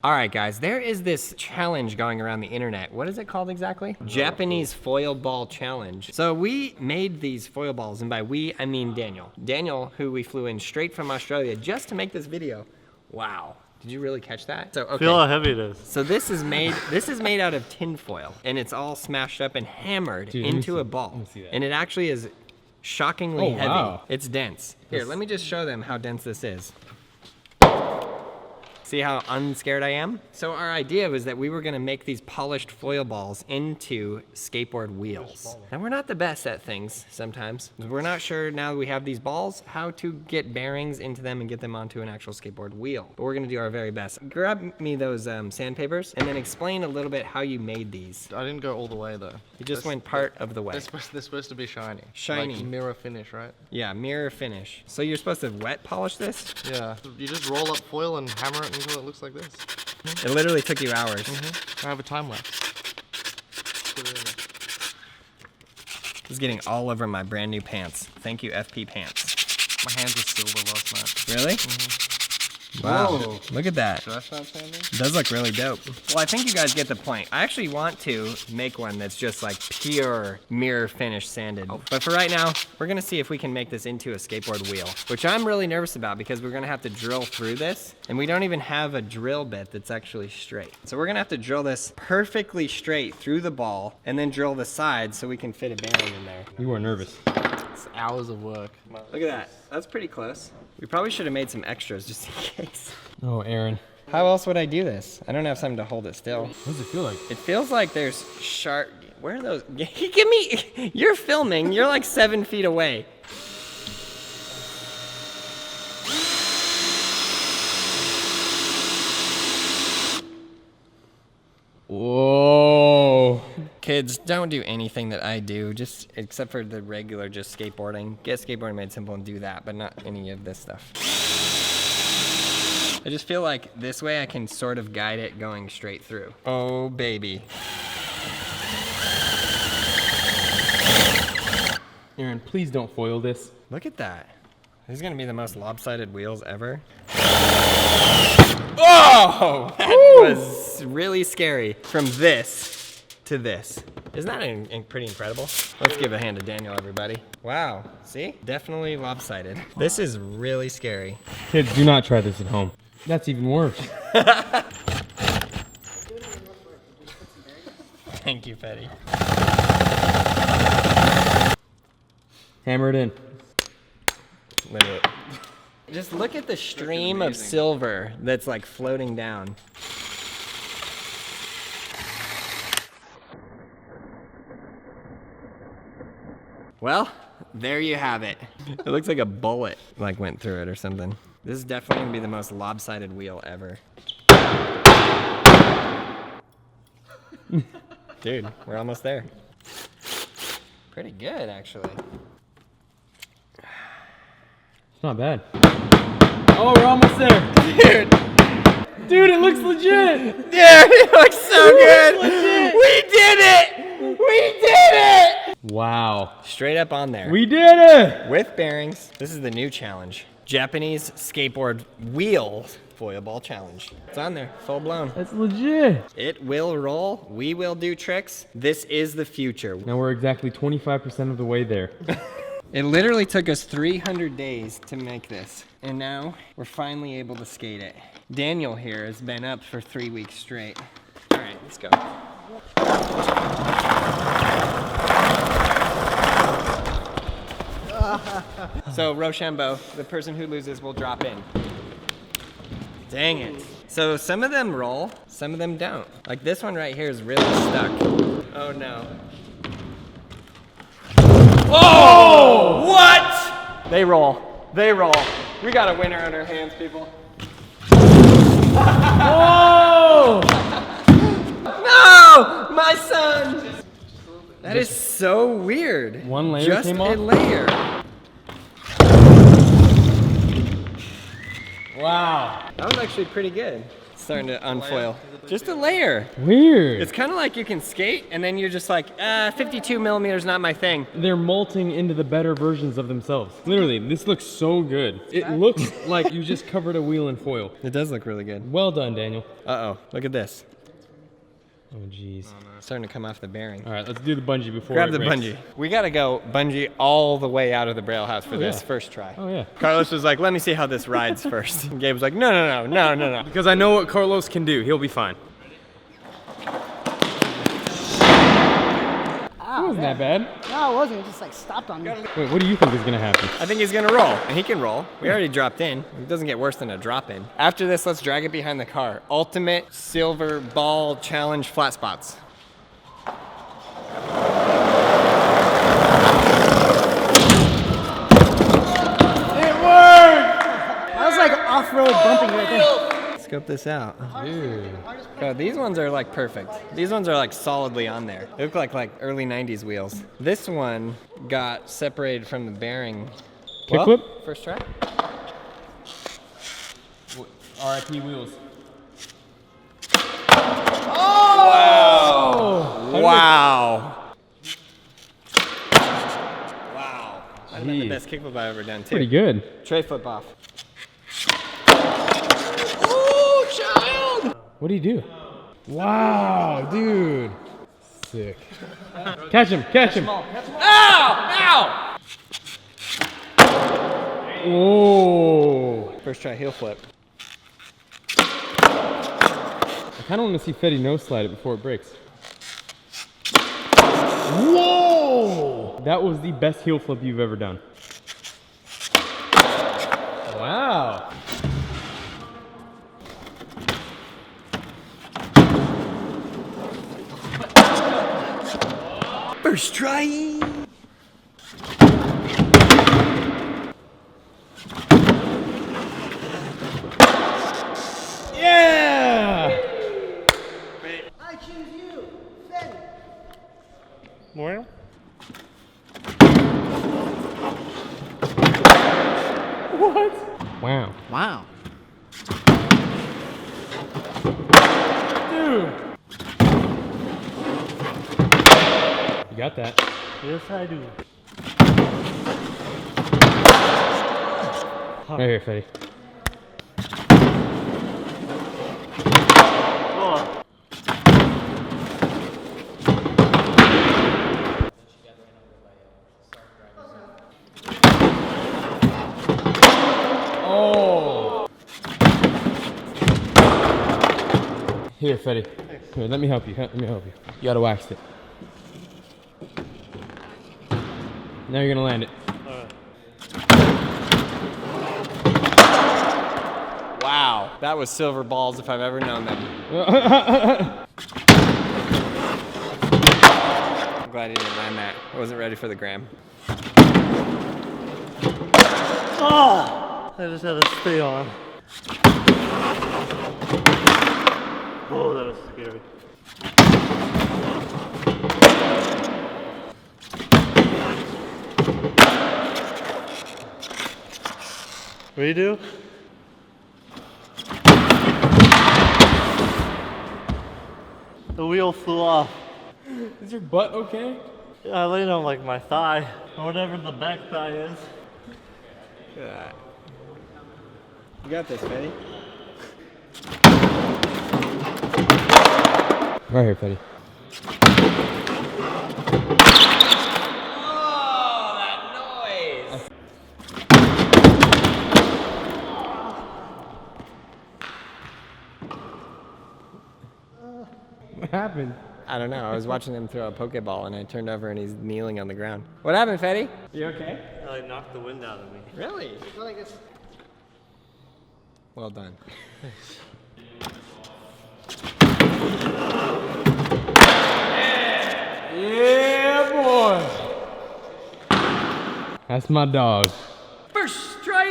All right, guys, there is this challenge going around the internet. What is it called exactly? Japanese foil ball challenge. So we made these foil balls, and by we, I mean Daniel. Daniel, who we flew in straight from Australia just to make this video. Wow. Did you really catch that? So, okay. Feel how heavy it is. So this is made out of tin foil, and it's all smashed up and hammered into a ball. And it actually is shockingly heavy. Wow. It's dense. Here, let me just show them how dense this is. See how unscared I am? So our idea was that we were gonna make these polished foil balls into skateboard wheels. And we're not the best at things sometimes. We're not sure now that we have these balls, how to get bearings into them and get them onto an actual skateboard wheel. But we're gonna do our very best. Grab me those sandpapers and then explain a little bit how you made these. I didn't go all the way though. You just went part of the way. They're supposed to be shiny. Shiny. Like mirror finish, right? Yeah, mirror finish. So you're supposed to wet polish this? Yeah. You just roll up foil and hammer it until it looks like this. It literally took you hours. I have a time lapse. Put it in there. This is getting all over my brand new pants. Thank you, FP Pants. My hands were silver last night. Really? Wow, Whoa. Look at that. Should I start sanding? It does look really dope. Well, I think you guys get the point. I actually want to make one that's just like pure mirror finish sanded. But for right now, we're gonna see if we can make this into a skateboard wheel, which I'm really nervous about because we're gonna have to drill through this, and we don't even have a drill bit that's actually straight. So we're gonna have to drill this perfectly straight through the ball, and then drill the sides so we can fit a bearing in there. You are nervous. It's hours of work. Look at that. That's pretty close. We probably should have made some extras just in case. Oh, Aaron. How else would I do this? I don't have something to hold it still. What does it feel like? It feels like there's sharp. Where are those? Give me. You're filming. You're like 7 feet away. Whoa. Kids, don't do anything that I do, just except for the regular just skateboarding. Get skateboarding made simple and do that, but not any of this stuff. I just feel like this way I can sort of guide it going straight through. Oh, baby. Aaron, please don't foil this. Look at that. This is gonna be the most lopsided wheels ever. Oh! That was really scary. From this to this. Isn't that pretty incredible? Let's give a hand to Daniel, everybody. Wow, see? Definitely lopsided. This is really scary. Kids, do not try this at home. That's even worse. Thank you, Petty. Hammer it in. Look at it. Just look at the stream of silver that's like floating down. Well, there you have it. It looks like a bullet like went through it or something. This is definitely gonna be the most lopsided wheel ever. Dude, we're almost there. Pretty good, actually. It's not bad. Oh, we're almost there. Dude, it looks legit. Dude, it looks so good. We did it. We did it. Wow. Straight up on there. We did it. With bearings. This is the new challenge. Japanese skateboard wheel foil ball challenge. It's on there, full blown. That's legit. It will roll. We will do tricks. This is the future. Now we're exactly 25% of the way there. It literally took us 300 days to make this, and now we're finally able to skate it. Daniel here has been up for 3 weeks straight. All right, let's go. So Rochambeau, the person who loses will drop in. Dang it. So some of them roll, some of them don't. Like this one right here is really stuck. Oh no. Oh! What? They roll. They roll. We got a winner on our hands, people. Whoa! No! My son! That is so weird. One layer Just came a off? layer. Wow. That was actually pretty good. starting to unfoil. Just a layer. Weird. It's kind of like you can skate, and then you're just like, 52 millimeters, not my thing. They're molting into the better versions of themselves. Literally, this looks so good. It looks like you just covered a wheel in foil. It does look really good. Well done, Daniel. Uh-oh, look at this. Oh, jeez. It's starting to come off the bearing. All right, let's do the bungee before Grab it the breaks. bungee. We gotta go bungee all the way out of the Braille house for this yeah. first try. Oh, yeah. Carlos was like, let me see how this rides first. And Gabe was like, no. Because I know what Carlos can do. He'll be fine. It wasn't that bad. No, it wasn't. It just like stopped on me. Wait, what do you think is gonna happen? I think he's gonna roll, and he can roll. We already dropped in. It doesn't get worse than a drop in. After this, let's drag it behind the car. Ultimate silver ball challenge flat spots. That was like off-road bumping right there. Scope this out. Dude. God, these ones are like perfect. These ones are like solidly on there. They look like early 90s wheels. This one got separated from the bearing. Kickflip? Well, first try. RIP wheels. Oh! Wow. Wow. Might have been the Jeez. best kickflip I've ever done too. Pretty good. Tray flip off. Oh, child! What do you do? Wow, dude. Sick. Catch him, catch him. Ow! Ow! Oh. First try heel flip. I kind of want to see Fetty nose slide it before it breaks. Whoa! That was the best heel flip you've ever done. Wow. First try. Yeah! I choose you, Fetty. More? What? Wow. Wow. Dude. You got that. Yes, I do. Right here, Fetty. Oh, Oh. Here, Fetty. Here, let me help you. Let me help you. You gotta wax it. Now you're gonna land it. Wow, that was silver balls if I've ever known them. I'm glad he didn't land that. I wasn't ready for the gram. I just had to stay on. Oh, that was scary. What do you do? The wheel flew off. Is your butt okay? I laid on like my thigh, or whatever the back thigh is. Look at that. You got this, Fetty. Right here, Fetty. Oh, that noise! What happened? I don't know. I was watching him throw a Pokeball and I turned over and he's kneeling on the ground. What happened, Fetty? You okay? I like knocked the wind out of me. Really? Go like this. Well done. Yeah, boy. That's my dog. First try!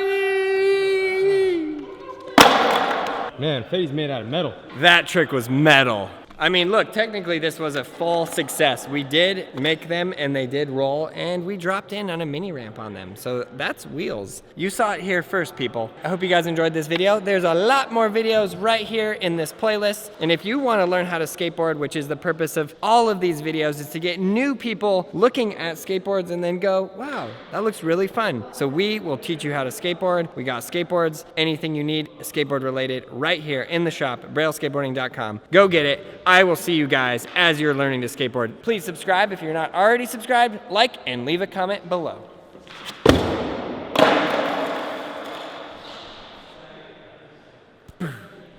Man, Fetty's made out of metal. That trick was metal. I mean, look, technically this was a full success. We did make them and they did roll, and we dropped in on a mini ramp on them. So that's wheels. You saw it here first, people. I hope you guys enjoyed this video. There's a lot more videos right here in this playlist. And if you want to learn how to skateboard, which is the purpose of all of these videos, is to get new people looking at skateboards and then go, wow, that looks really fun. So we will teach you how to skateboard. We got skateboards, anything you need skateboard related right here in the shop, brailleskateboarding.com. Go get it. I will see you guys as you're learning to skateboard. Please subscribe if you're not already subscribed, like, and leave a comment below.